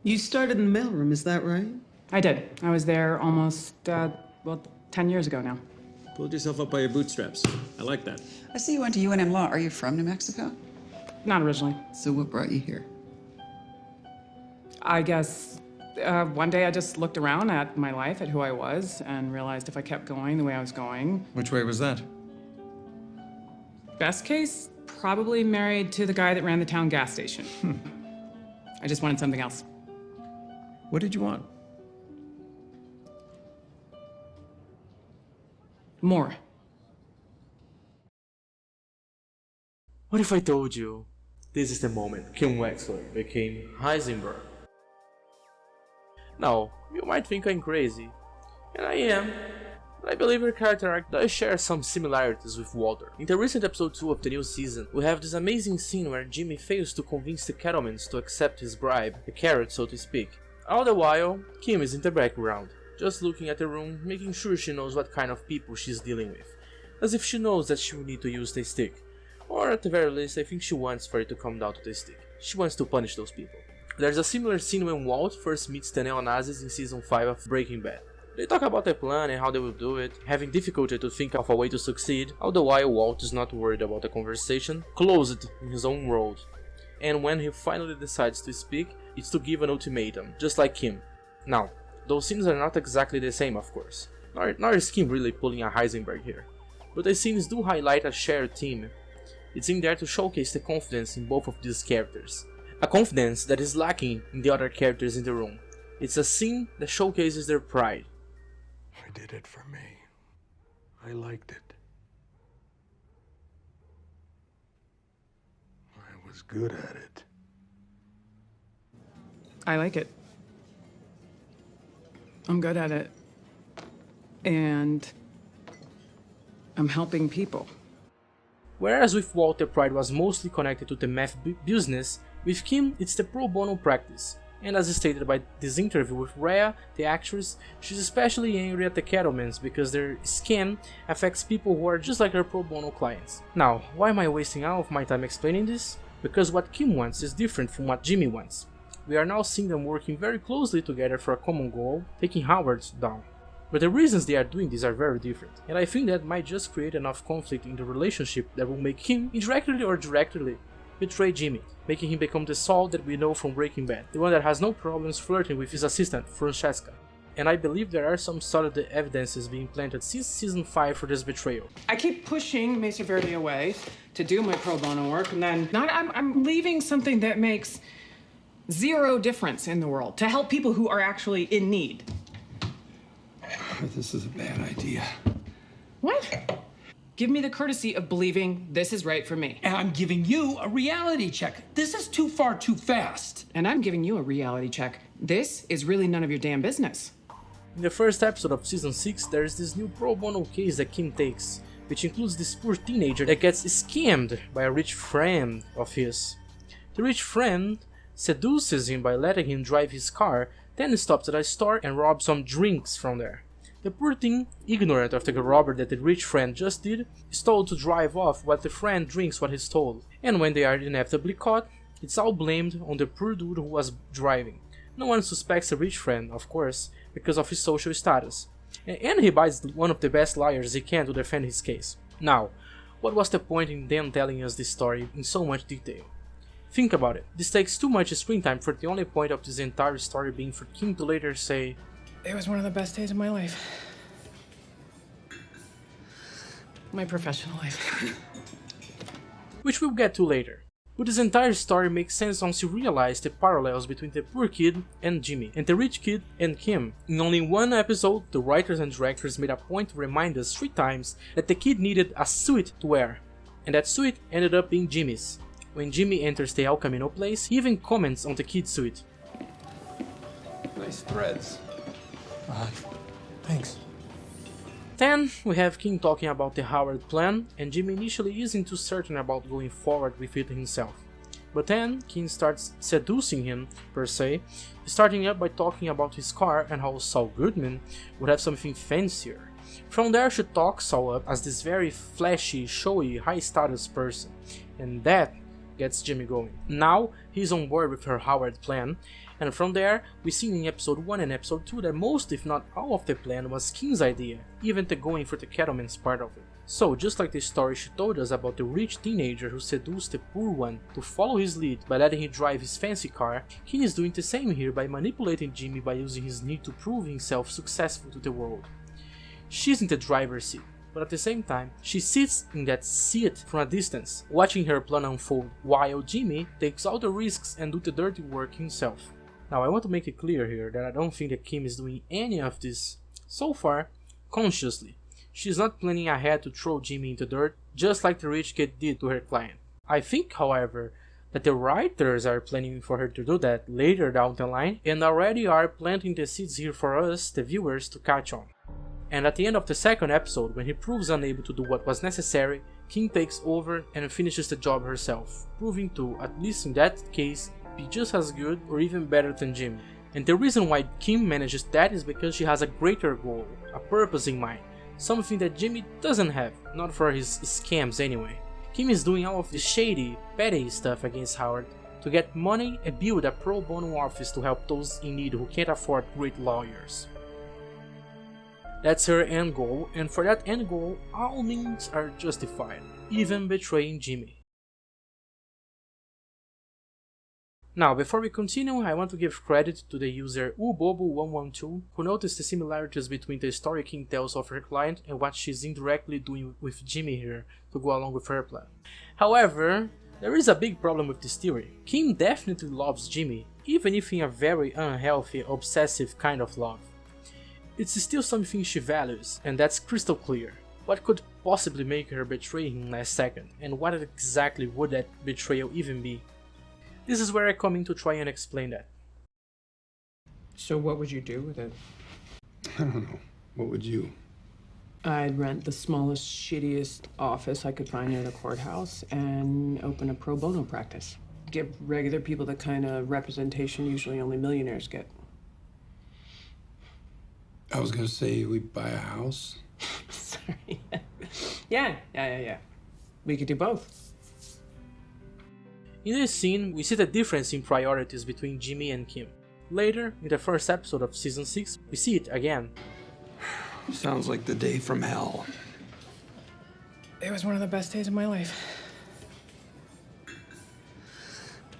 You started in the mailroom, is that right? I did. I was there almost, 10 years ago now. Pulled yourself up by your bootstraps. I like that. I see you went to UNM Law. Are you from New Mexico? Not originally. So what brought you here? I guess one day I just looked around at my life, at who I was, and realized if I kept going the way I was going, Which way was that? best case, probably married to the guy that ran the town gas station. I just wanted something else. What did you want? More. What if I told you this is the moment Kim Wexler became Heisenberg? Now, you might think I'm crazy, and I am, but I believe her character arc does share some similarities with Walter. In the recent episode 2 of the new season, we have this amazing scene where Jimmy fails to convince the cattlemen to accept his bribe, a carrot so to speak. All the while, Kim is in the background, just looking at the room, making sure she knows what kind of people she's dealing with, as if she knows that she will need to use the stick. Or at the very least, I think she wants for it to come down to the stick. She wants to punish those people. There's a similar scene when Walt first meets the neo-Nazis in season 5 of Breaking Bad. They talk about the plan and how they will do it, having difficulty to think of a way to succeed, all the while Walt is not worried about the conversation, closed in his own world. And when he finally decides to speak, it's to give an ultimatum, just like Kim. Now, those scenes are not exactly the same, of course, nor is Kim really pulling a Heisenberg here, but the scenes do highlight a shared theme. It's in there to showcase the confidence in both of these characters. A confidence that is lacking in the other characters in the room. It's a scene that showcases their pride. I did it for me. I liked it. I was good at it. I like it. I'm good at it. And I'm helping people. Whereas with Walt the pride was mostly connected to the math business, with Kim it's the pro bono practice. And as stated by this interview with Rhea, the actress, she's especially angry at the cattlemen because their scam affects people who are just like her pro bono clients. Now, why am I wasting all of my time explaining this? Because what Kim wants is different from what Jimmy wants. We are now seeing them working very closely together for a common goal, taking Howard down. But the reasons they are doing this are very different, and I think that might just create enough conflict in the relationship that will make Kim, indirectly or directly, betray Jimmy, making him become the Saul that we know from Breaking Bad, the one that has no problems flirting with his assistant, Francesca. And I believe there are some solid evidences being planted since season 5 for this betrayal. I keep pushing Mesa Verde away to do my pro bono work, and then I'm leaving something that makes zero difference in the world to help people who are actually in need. This is a bad idea. What? Give me the courtesy of believing this is right for me. And I'm giving you a reality check. This is too far too fast. And I'm giving you a reality check. This is really none of your damn business. In the first episode of season 6, there is this new pro bono case that Kim takes, which includes this poor teenager that gets scammed by a rich friend of his. The rich friend seduces him by letting him drive his car, then stops at a store and robs some drinks from there. The poor teen, ignorant of the robbery that the rich friend just did, is told to drive off while the friend drinks what he stole, and when they are inevitably caught, it's all blamed on the poor dude who was driving. No one suspects the rich friend, of course, because of his social status, and he buys one of the best liars he can to defend his case. Now, what was the point in them telling us this story in so much detail? Think about it, this takes too much screen time for the only point of this entire story being for Kim to later say, It was one of the best days of my life. My professional life. which we'll get to later. But this entire story makes sense once you realize the parallels between the poor kid and Jimmy, and the rich kid and Kim. In only one episode, the writers and directors made a point to remind us 3 times that the kid needed a suit to wear, and that suit ended up being Jimmy's. When Jimmy enters the El Camino place, he even comments on the kid's suit. Nice threads. Thanks. Then, we have Kim talking about the Howard plan, and Jimmy initially isn't too certain about going forward with it himself. But then, Kim starts seducing him, per se, starting up by talking about his car and how Saul Goodman would have something fancier. From there, she talks Saul up as this very flashy, showy, high-status person, and that gets Jimmy going. Now, he's on board with her Howard plan, And from there, we see in episode 1 and episode 2 that most if not all of the plan was Kim's idea, even to going for the cattleman's part of it. So just like the story she told us about the rich teenager who seduced the poor one to follow his lead by letting him drive his fancy car, Kim is doing the same here by manipulating Jimmy by using his need to prove himself successful to the world. She's in the driver's seat, but at the same time, she sits in that seat from a distance, watching her plan unfold, while Jimmy takes all the risks and do the dirty work himself. Now I want to make it clear here that I don't think that Kim is doing any of this, so far, consciously. She's not planning ahead to throw Jimmy into dirt, just like the rich kid did to her client. I think, however, that the writers are planning for her to do that later down the line, and already are planting the seeds here for us, the viewers, to catch on. And at the end of the second episode, when he proves unable to do what was necessary, Kim takes over and finishes the job herself, proving to, at least in that case, be just as good or even better than Jimmy. And the reason why Kim manages that is because she has a greater goal, a purpose in mind, something that Jimmy doesn't have, not for his scams anyway. Kim is doing all of the shady, petty stuff against Howard to get money and build a pro bono office to help those in need who can't afford great lawyers. That's her end goal, and for that end goal, all means are justified, even betraying Jimmy. Now, before we continue, I want to give credit to the user ubobo112 who noticed the similarities between the story Kim tells of her client and what she's indirectly doing with Jimmy here to go along with her plan. However, there is a big problem with this theory. Kim definitely loves Jimmy, even if in a very unhealthy, obsessive kind of love. It's still something she values, and that's crystal clear. What could possibly make her betray him last second, and what exactly would that betrayal even be? This is where I come in to try and explain that. So what would you do with it? I don't know. What would you? I'd rent the smallest, shittiest office I could find near the courthouse and open a pro bono practice. Give regular people the kind of representation usually only millionaires get. I was gonna say we'd buy a house. Sorry. Yeah. We could do both. In this scene, we see the difference in priorities between Jimmy and Kim. Later, in the first episode of season 6, we see it again. Sounds like the day from hell. It was one of the best days of my life.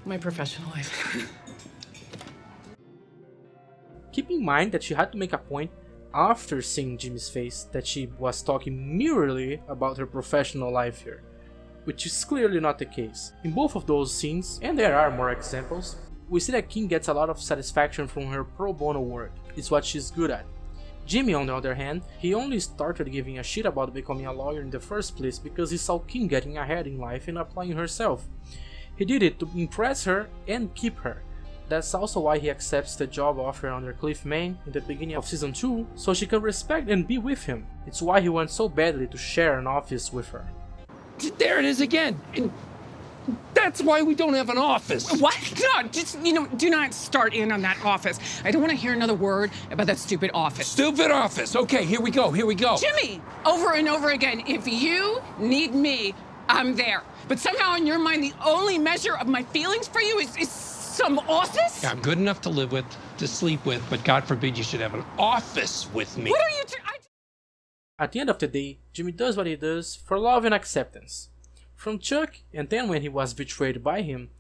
My professional life. Keep in mind that she had to make a point after seeing Jimmy's face that she was talking merely about her professional life here, which is clearly not the case. In both of those scenes, and there are more examples, we see that Kim gets a lot of satisfaction from her pro bono work. It's what she's good at. Jimmy, on the other hand, he only started giving a shit about becoming a lawyer in the first place because he saw Kim getting ahead in life and applying herself. He did it to impress her and keep her. That's also why he accepts the job offer under Cliff Main in the beginning of season 2, so she can respect and be with him. It's why he wants so badly to share an office with her. There it is again. That's why we don't have an office. What? No, just, do not start in on that office. I don't want to hear another word about that stupid office. Stupid office. Okay, here we go. Jimmy, over and over again, if you need me, I'm there. But somehow in your mind, the only measure of my feelings for you is some office? I'm good enough to live with, to sleep with, but God forbid you should have an office with me. What are you At the end of the day, Jimmy does what he does for love and acceptance. From Chuck, and then when he was betrayed by him,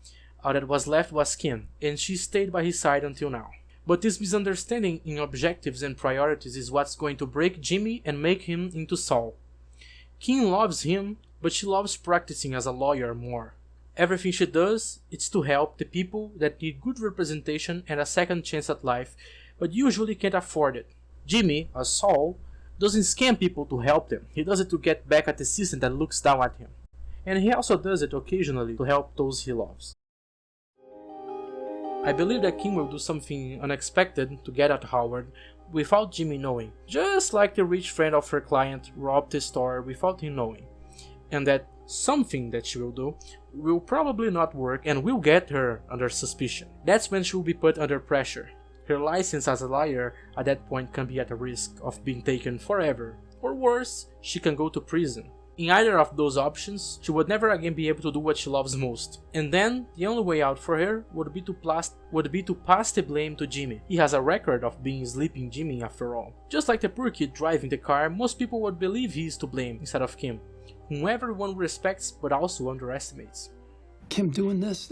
all that was left was Kim, and she stayed by his side until now. But this misunderstanding in objectives and priorities is what's going to break Jimmy and make him into Saul. Kim loves him, but she loves practicing as a lawyer more. Everything she does is to help the people that need good representation and a second chance at life, but usually can't afford it. Jimmy, as Saul, doesn't scam people to help them. He does it to get back at the system that looks down at him. And he also does it occasionally to help those he loves. I believe that Kim will do something unexpected to get at Howard without Jimmy knowing, just like the rich friend of her client robbed the store without him knowing. And that something that she will do will probably not work and will get her under suspicion. That's when she will be put under pressure. Her license as a liar at that point can be at a risk of being taken forever, or worse, she can go to prison. In either of those options, she would never again be able to do what she loves most. And then, the only way out for her would be to pass the blame to Jimmy. He has a record of being sleeping Jimmy after all. Just like the poor kid driving the car, most people would believe he is to blame instead of Kim, whom everyone respects but also underestimates. Kim, doing this,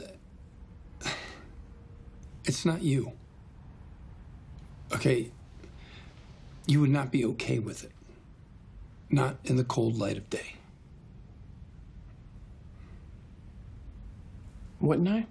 it's not you. Okay, you would not be okay with it. Not in the cold light of day. Wouldn't I?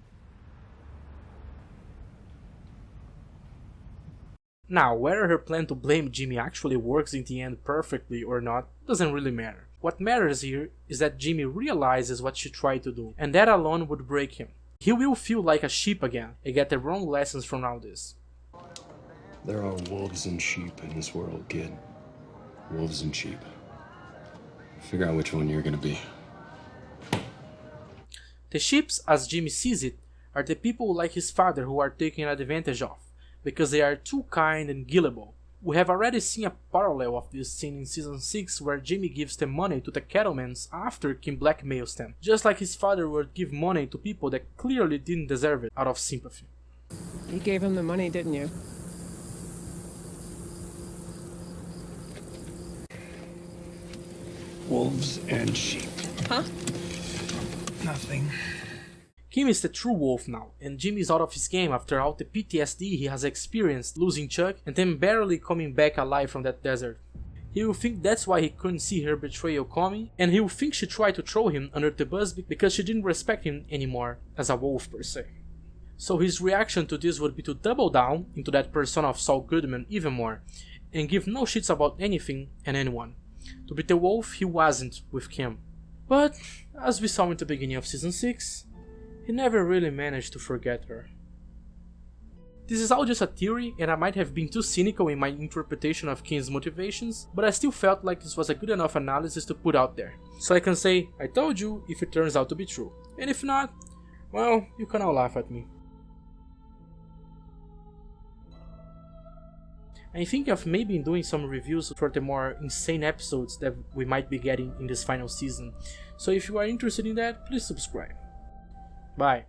Now, whether her plan to blame Jimmy actually works in the end perfectly or not doesn't really matter. What matters here is that Jimmy realizes what she tried to do, and that alone would break him. He will feel like a sheep again and get the wrong lessons from all this. There are wolves and sheep in this world, kid. Wolves and sheep. Figure out which one you're gonna be. The sheeps, as Jimmy sees it, are the people like his father who are taken advantage of, because they are too kind and gullible. We have already seen a parallel of this scene in season 6 where Jimmy gives the money to the cattlemen after Kim blackmails them, just like his father would give money to people that clearly didn't deserve it out of sympathy. You gave him the money, didn't you? Wolves and sheep. Huh? Nothing. Kim is the true wolf now, and Jimmy is out of his game after all the PTSD he has experienced losing Chuck and then barely coming back alive from that desert. He will think that's why he couldn't see her betrayal coming, and he will think she tried to throw him under the bus because she didn't respect him anymore as a wolf per se. So his reaction to this would be to double down into that persona of Saul Goodman even more, and give no shits about anything and anyone. To be the wolf he wasn't with Kim. But, as we saw in the beginning of season 6, he never really managed to forget her. This is all just a theory, and I might have been too cynical in my interpretation of Kim's motivations, but I still felt like this was a good enough analysis to put out there. So I can say, I told you, if it turns out to be true. And if not, well, you can all laugh at me. I'm thinking of maybe doing some reviews for the more insane episodes that we might be getting in this final season, so if you are interested in that, please subscribe. Bye.